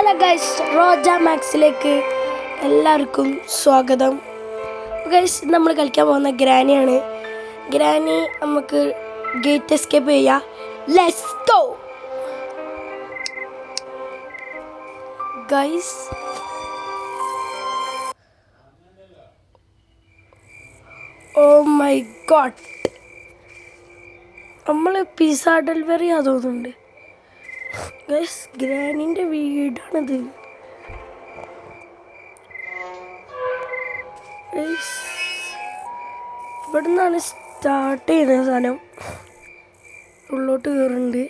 Hello guys, Roja മാക്സിലേക്ക് എല്ലാവർക്കും സ്വാഗതം. Guys, നമ്മൾ കളിക്കാൻ പോകുന്ന ഗ്രാനിയാണ്. ഗ്രാനി നമുക്ക് ഗേറ്റ് എസ്കേപ്പ് ചെയ്യാം. Let's go guys. Oh my god, നമ്മൾ പിസ്സ ഡെലിവറി തോന്നുന്നുണ്ട് ഗൈസ്. ഗ്രാനിൻ്റെ വീടാണിത്. ഇവിടെ നിന്നാണ് സ്റ്റാർട്ട് ചെയ്യുന്ന സാധനം. ഉള്ളോട്ട് കയറുന്നുണ്ട്.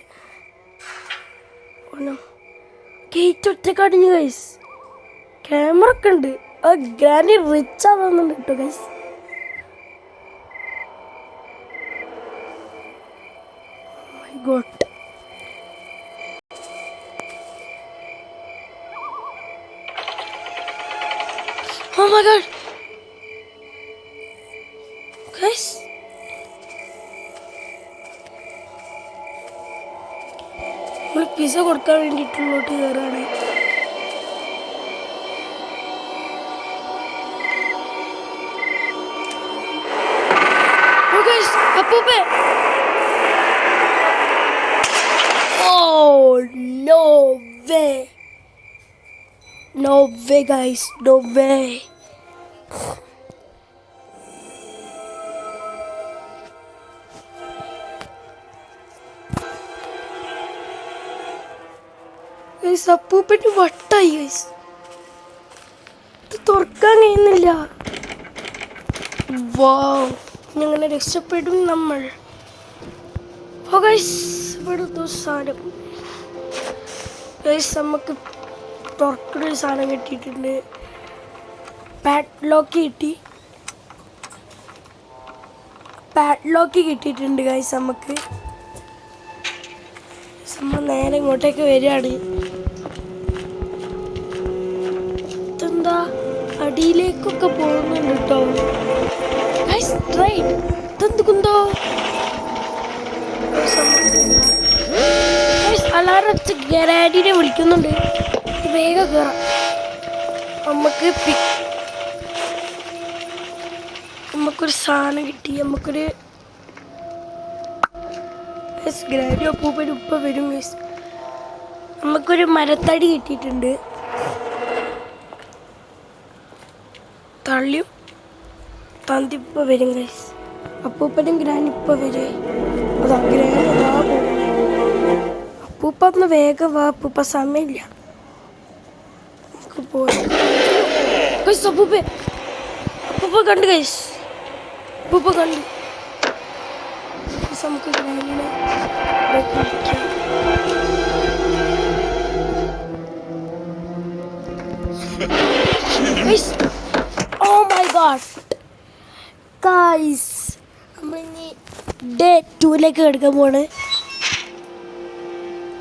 Gate ഒറ്റക്കടിഞ്ഞു guys. ക്യാമറ ഒക്കെ ഉണ്ട്. ആ ഗ്രാനി റിച്ച് ആവുന്നുണ്ട് കേട്ടോ guys. My god, oh my god guys, നമ്മൾ പിസ്സ കൊടുക്കാൻ വേണ്ടിയിട്ടുള്ളോട്ട് കയറാണ്. അപ്പൂപ്പേ, oh no way, no way guys, no way. Guys, അപ്പൂപ്പന് വട്ടായി ഗൈസ്. ഇത് തുറക്കാൻ കഴിയുന്നില്ല. വാവ്, ഞങ്ങനെ രക്ഷപ്പെടും നമ്മൾ. ഓ ഗൈസ്, ഇവിടെ സാധനം ഗൈസ്, നമുക്ക് തുറക്കുന്ന ഒരു സാധനം കിട്ടിയിട്ടുണ്ട്. പാഡ്ലോക്ക് കിട്ടിയിട്ടുണ്ട് ഗൈസ്. നമുക്ക് നേരെ ഇങ്ങോട്ടേക്ക് വരികയാണ്. ഇതെന്താ അടിയിലേക്കൊക്കെ പോകുന്നുണ്ട് കേട്ടോ ഗൈസ്. ട്രെയിൻ ഇതെന്തുണ്ടോ അലാറം വെച്ച് ഗ്യാരേഡിനെ വിളിക്കുന്നുണ്ട്. വേഗം കയറാം. നമുക്കൊരു സാധനം കിട്ടി. നമുക്കൊരു ഗ്രാനി അപ്പൂപ്പന് ഉപ്പ വരും ഗൈസ്. നമുക്കൊരു മരത്തടി കിട്ടിയിട്ടുണ്ട്. തള്ളിയും തന്തിപ്പ വരും ഗൈസ്. അപ്പൂപ്പനും ഗ്രാനി ഇപ്പ വരെ. അതാ ഗ്രാനി അതാ പോകും. അപ്പൂപ്പ ഒന്ന് വേഗം വാ, അപ്പൂപ്പ സമയമില്ല. നമുക്ക് പോയി ഗൈസ്. അപ്പൂപ്പ കണ്ട് ഗൈസ്. അപ്പൂപ്പ കണ്ട്. നമുക്ക് ഗ്രാനിനെ oh my god guys, നമ്മളിനി ഡേ 2ലേക്ക് കിടക്കാൻ പോവാണ്.